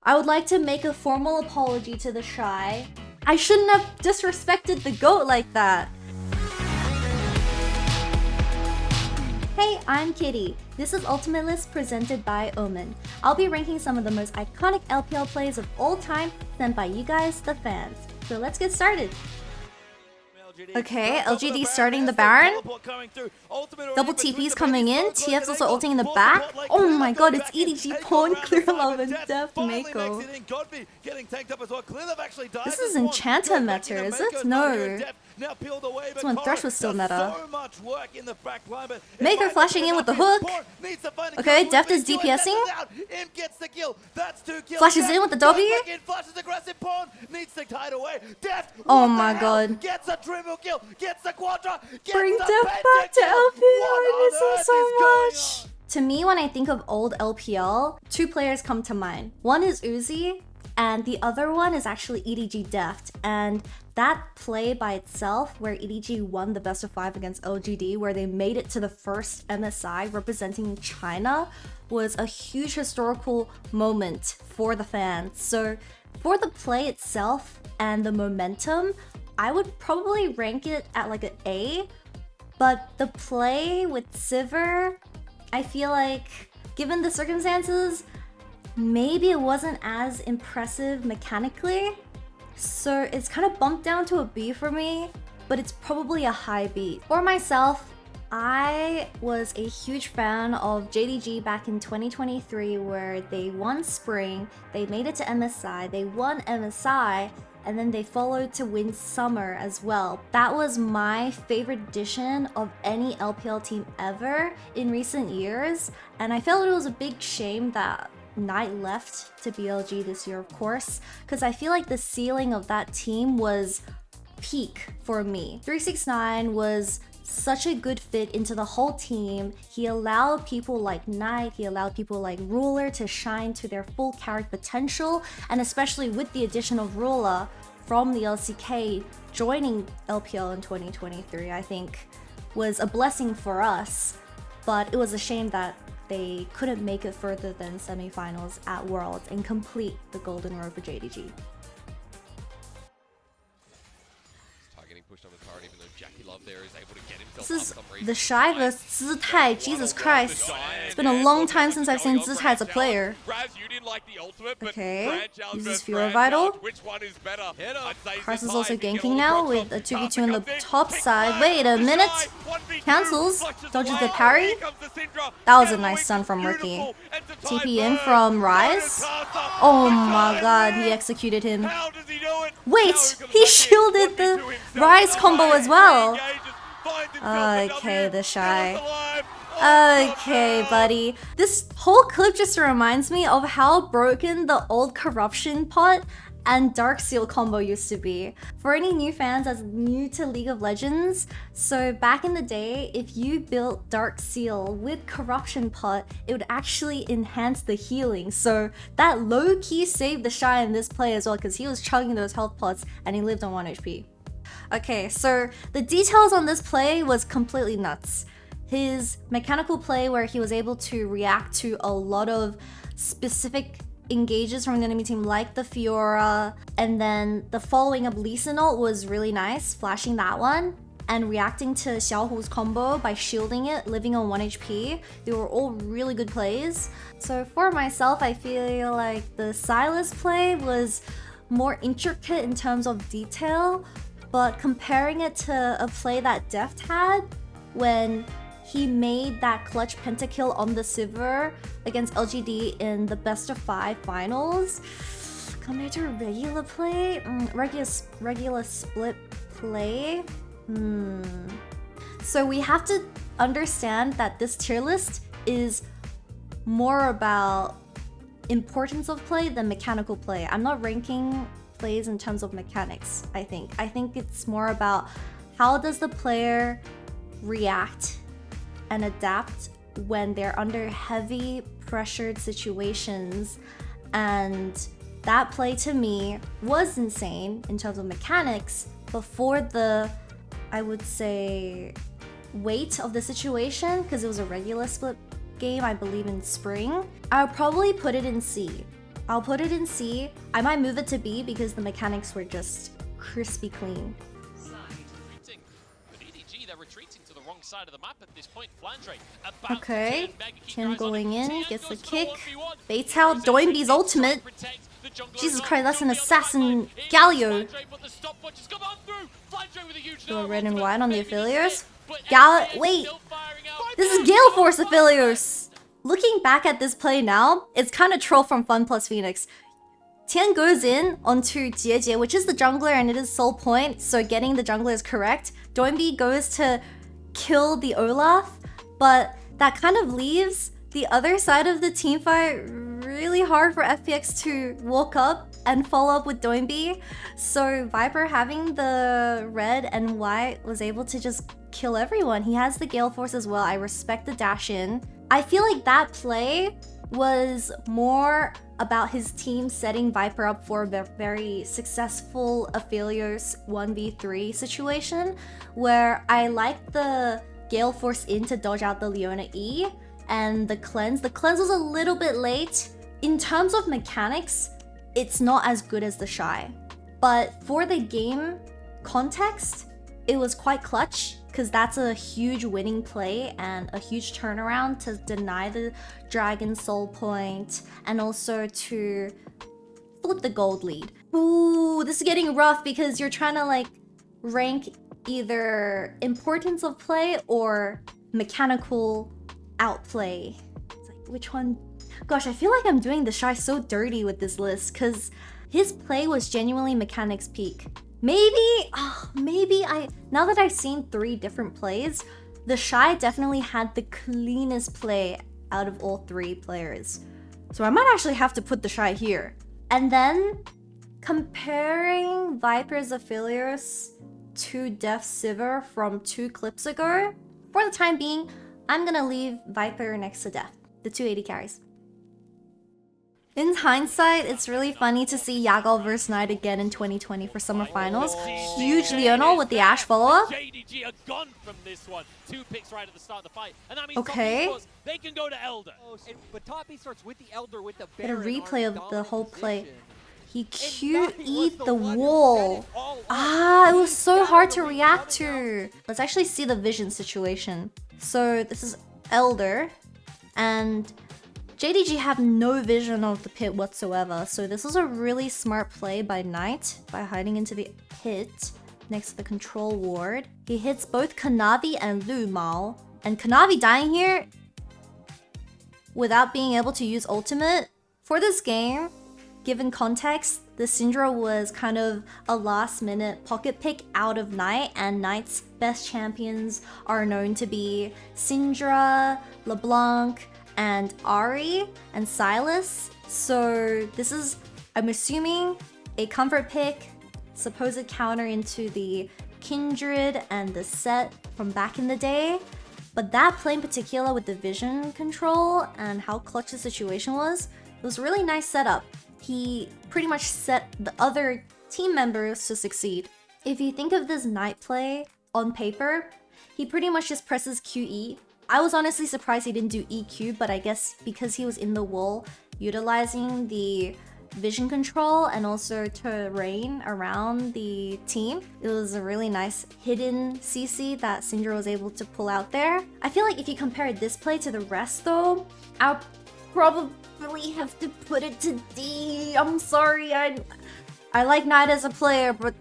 I would like to make a formal apology to TheShy. I shouldn't have disrespected the GOAT like that. Hey, I'm Kitty. This is Ultimate List presented by Omen. I'll be ranking some of the most iconic LPL plays of all time sent by you guys, the fans. So let's get started. Okay, LGD starting the Baron. Double TP's coming in. TF's also ulting in the back. Oh my god, it's EDG, Pawn, Clear Love, and Deft Mako. This is Enchanter meta, is it? No. This one Thresh was still meta. Mako flashing in with the hook. Okay, Deft is DPSing. Flashes in with the W. Oh my god. Bring Deft back to LPL, I miss him so much. To me, when I think of old LPL, two players come to mind. One is Uzi, and the other one is actually EDG Deft. And that play by itself, where EDG won the best of 5 against LGD, where they made it to the first MSI representing China, was a huge historical moment for the fans. So for the play itself and the momentum, I would probably rank it at like an A, but the play with Sivir, I feel like, given the circumstances, maybe it wasn't as impressive mechanically. So it's kind of bumped down to a B for me, but it's probably a high B. For myself, I was a huge fan of JDG back in 2023, where they won Spring, they made it to MSI, they won MSI, and then they followed to win Summer as well. That was my favorite edition of any LPL team ever in recent years, and I felt it was a big shame that Knight left to BLG this year, of course, because I feel like the ceiling of that team was peak for me. 369 was such a good fit into the whole team. He allowed people like Knight, he allowed people like Ruler to shine to their full character potential, and especially with the addition of Ruler from the LCK joining LPL in 2023, I think was a blessing for us, but it was a shame that they couldn't make it further than semifinals at Worlds and complete the golden road for JDG. This is TheShy vs ThyShy. Jesus Christ. It's been a long time since I've seen ThyShy as a player. Okay, uses Fewer Vital. Kars is also ganking now with a 2v2 on the top side. Wait a minute. Cancels. Dodges the parry. That was a nice stun from Rookie. TP in from Rise. Oh my god, he executed him. Wait, he shielded the Rise combo as well. Okay, TheShy. Okay, buddy. This whole clip just reminds me of how broken the old Corruption Pot and Dark Seal combo used to be. For any new fans that's new to League of Legends, so back in the day, if you built Dark Seal with Corruption Pot, it would actually enhance the healing. So that low-key saved TheShy in this play as well, because he was chugging those health pots and he lived on 1 HP. Okay, so the details on this play was completely nuts. His mechanical play, where he was able to react to a lot of specific engages from the enemy team like the Fiora, and then the following up Lee Sin ult was really nice, flashing that one and reacting to Xiaohu's combo by shielding it, living on 1 HP. They were all really good plays. So for myself, I feel like the Sylas play was more intricate in terms of detail, but comparing it to a play that Deft had when he made that clutch pentakill on the Sivir against LGD in the best of 5 finals, compared to a regular play, regular split play. So we have to understand that this tier list is more about importance of play than mechanical play. I'm not ranking plays in terms of mechanics, I think. I think it's more about how does the player react and adapt when they're under heavy pressured situations. And that play to me was insane in terms of mechanics before the, I would say, weight of the situation, because it was a regular split game, I believe, in Spring. I would probably put it in C. I'll put it in C. I might move it to B because the mechanics were just crispy clean. Okay, Tian going in, gets the kick, baits out Doinby's ultimate. Jesus Christ, that's an assassin Galio. Go red and white on the Aphelios. GALA, wait, this is Gale Force Aphelios. Looking back at this play now, it's kind of troll from Fun plus Phoenix. Tian goes in onto Jie, which is the jungler, and it is soul point, so getting the jungler is correct. Doinby goes to kill the Olaf, but that kind of leaves the other side of the team fight really hard for FPX to walk up and follow up with Doinby. So Viper, having the red and white, was able to just kill everyone. He has the Gale Force as well. I respect the dash in. I feel like that play was more about his team setting Viper up for a very successful Aphelios 1v3 situation, where I liked the Gale Force in to dodge out the Leona E and the cleanse. The cleanse was a little bit late. In terms of mechanics, it's not as good as TheShy, but for the game context, it was quite clutch, because that's a huge winning play and a huge turnaround to deny the Dragon Soul point and also to flip the gold lead. Ooh, this is getting rough because you're trying to like rank either importance of play or mechanical outplay. It's like, which one? Gosh, I feel like I'm doing TheShy so dirty with this list because his play was genuinely mechanics peak. Maybe now that I've seen 3 different plays, TheShy definitely had the cleanest play out of all 3 players. So I might actually have to put TheShy here. And then comparing Viper's Aphelios to Deft Sivir from 2 clips ago, for the time being, I'm gonna leave Viper next to Deft, the 280 carries. In hindsight, it's really funny to see Yagal vs Knight again in 2020 for Summer Finals. Huge Leonel with the Ashe follow-up. Okay. Get a replay of the whole play. He QE'd the wall. It was so hard to react to. Let's actually see the vision situation. So this is Elder, and JDG have no vision of the pit whatsoever, so this is a really smart play by Knight by hiding into the pit next to the control ward. He hits both Kanavi and Lu Mao, and Kanavi dying here without being able to use ultimate. For this game, given context, the Syndra was kind of a last minute pocket pick out of Knight, and Knight's best champions are known to be Syndra, LeBlanc, and Ari and Silas. So this is, I'm assuming, a comfort pick, supposed counter into the Kindred and the set from back in the day. But that play in particular with the vision control and how clutch the situation was, it was a really nice setup. He pretty much set the other team members to succeed. If you think of this Knight play on paper, he pretty much just presses QE. I was honestly surprised he didn't do EQ, but I guess because he was in the wall, utilizing the vision control and also terrain around the team, it was a really nice hidden CC that Syndra was able to pull out there. I feel like if you compare this play to the rest though, I'll probably have to put it to D. I'm sorry, I like Knight as a player, but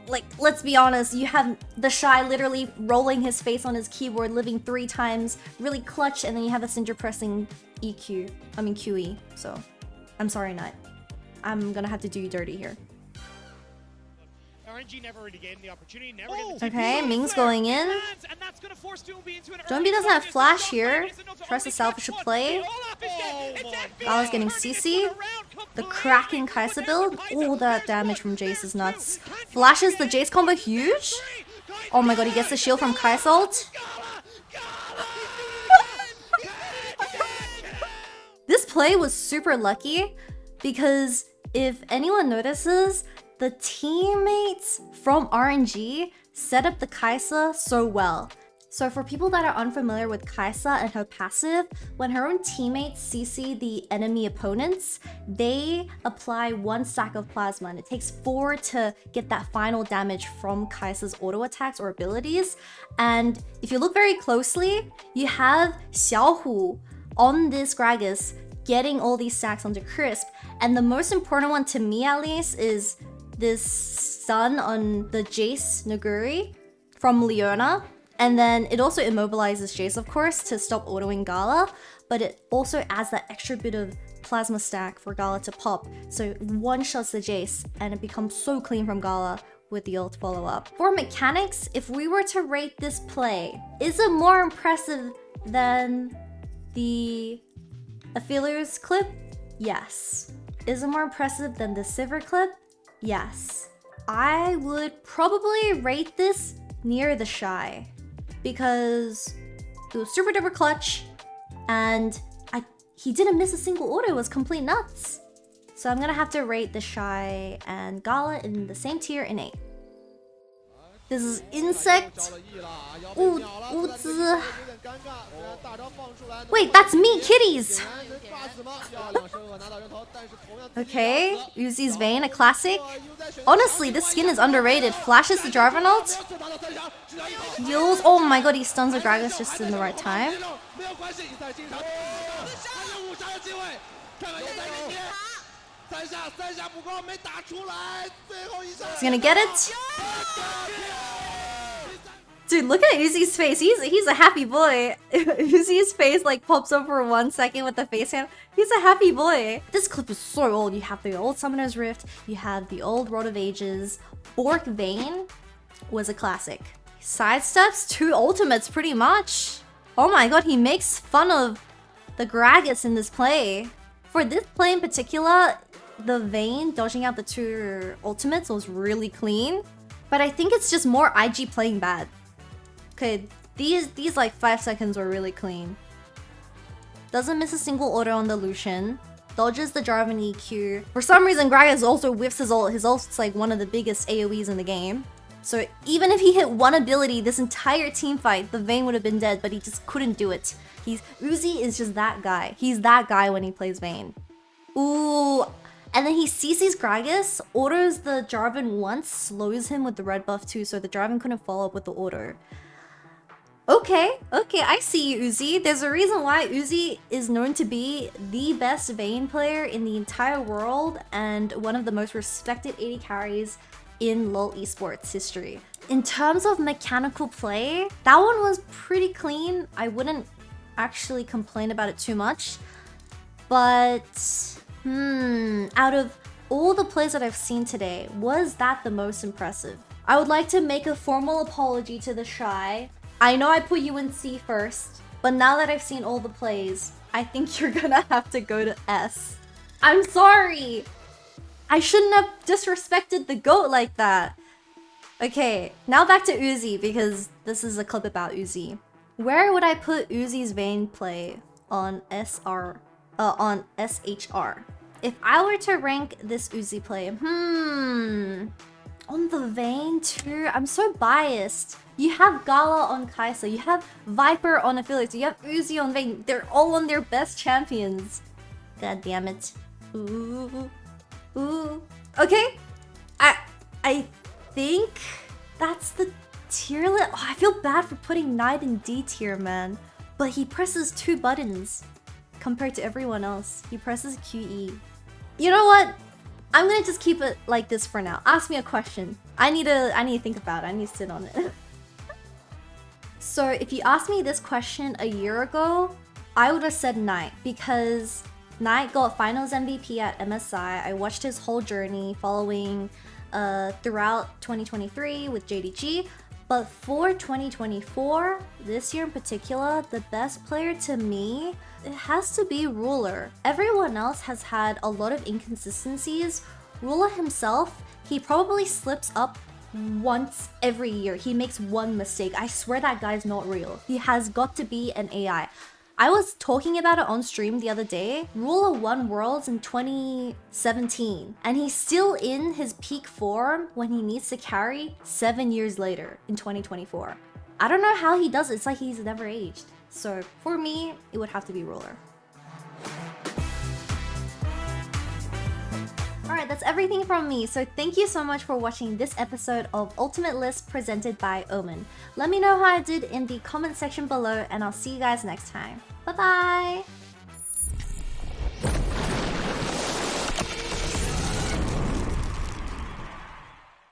like, let's be honest, you have TheShy literally rolling his face on his keyboard, living 3 times, really clutch, and then you have a Syndra pressing QE. So, I'm sorry, Knight. I'm gonna have to do you dirty here. RNG never really gave him the opportunity, okay, Ming's going in. Doinby doesn't have flash here. Tries to salvage a play. Gala's getting CC. The Kraken Kai'Sa build. Oh, that damage from Jace is nuts. Flashes the Jace combo huge. Oh my god, he gets the shield from Kai'Sa ult. This play was super lucky because if anyone notices, the teammates from RNG set up the Kai'Sa so well. So for people that are unfamiliar with Kai'Sa and her passive, when her own teammates CC the enemy opponents, they apply 1 stack of plasma, and it takes 4 to get that final damage from Kai'Sa's auto attacks or abilities. And if you look very closely, you have Xiaohu on this Gragas getting all these stacks onto Crisp. And the most important one to me at least is this stun on the Jace Naguri from Leona. And then it also immobilizes Jace, of course, to stop autoing GALA, but it also adds that extra bit of plasma stack for GALA to pop. So it one-shots the Jace, and it becomes so clean from GALA with the ult follow-up. For mechanics, if we were to rate this play, is it more impressive than the Aphelios clip? Yes. Is it more impressive than the Sivir clip? Yes. I would probably rate this near TheShy, because it was super duper clutch, and he didn't miss a single order. It was complete nuts. So I'm gonna have to rate TheShy and GALA in the same tier in 8. This is Insect. Uzi. Wait, that's me, kitties! Okay, Uzi's Vayne, a classic. Honestly, this skin is underrated. Flashes the Jarvan ult. Heals. Oh my god, he stuns the Gragas just in the right time. He's gonna get it. Dude, look at Uzi's face. He's a happy boy. Uzi's face like pops up for 1 second with the face cam. He's a happy boy. This clip is so old. You have the old Summoner's Rift. You have the old Rod of Ages. Bork Vayne was a classic. Sidesteps 2 ultimates pretty much. Oh my god, he makes fun of the Gragas in this play. For this play in particular, the Vayne dodging out the 2 ultimates was really clean. But I think it's just more IG playing bad. Okay, these like 5 seconds were really clean. Doesn't miss a single auto on the Lucian. Dodges the Jarvan EQ. For some reason, Gragas also whiffs his ult. His ult's like one of the biggest AoEs in the game. So even if he hit one ability, this entire team fight, the Vayne would have been dead, but he just couldn't do it. Uzi is just that guy. He's that guy when he plays Vayne. Ooh. And then he CC's Gragas, orders the Jarvan once, slows him with the red buff too, so the Jarvan couldn't follow up with the order. Okay, I see you, Uzi. There's a reason why Uzi is known to be the best Vayne player in the entire world and one of the most respected AD carries in LoL Esports history. In terms of mechanical play, that one was pretty clean. I wouldn't actually complain about it too much. But, out of all the plays that I've seen today, was that the most impressive? I would like to make a formal apology to TheShy. I know I put you in C first, but now that I've seen all the plays, I think you're gonna have to go to S. I'm sorry! I shouldn't have disrespected the GOAT like that. Okay, now back to Uzi, because this is a clip about Uzi. Where would I put Uzi's Vayne play on SHR? If I were to rank this Uzi play, on the Vayne too, I'm so biased. You have GALA on Kai'Sa, you have Viper on Aphelios, you have Uzi on Vayne. They're all on their best champions. God damn it. Ooh. Okay, I think that's the tier list. Oh, I feel bad for putting Knight in D tier, man. But he presses 2 buttons compared to everyone else. He presses QE. You know what? I'm gonna just keep it like this for now. Ask me a question. I need to think about it. I need to sit on it. So if you asked me this question a year ago, I would have said Knight, because Knight got finals MVP at MSI. I watched his whole journey following throughout 2023 with JDG. But for 2024, this year in particular, the best player to me, it has to be Ruler. Everyone else has had a lot of inconsistencies. Ruler himself, he probably slips up once every year. He makes one mistake. I swear that guy's not real. He has got to be an AI. I was talking about it on stream the other day. Ruler won Worlds in 2017, and he's still in his peak form when he needs to carry 7 years later in 2024. I don't know how he does it. It's like he's never aged. So for me, it would have to be Ruler. Alright, that's everything from me. So thank you so much for watching this episode of Ultimate List presented by Omen. Let me know how I did in the comment section below, and I'll see you guys next time. Bye bye!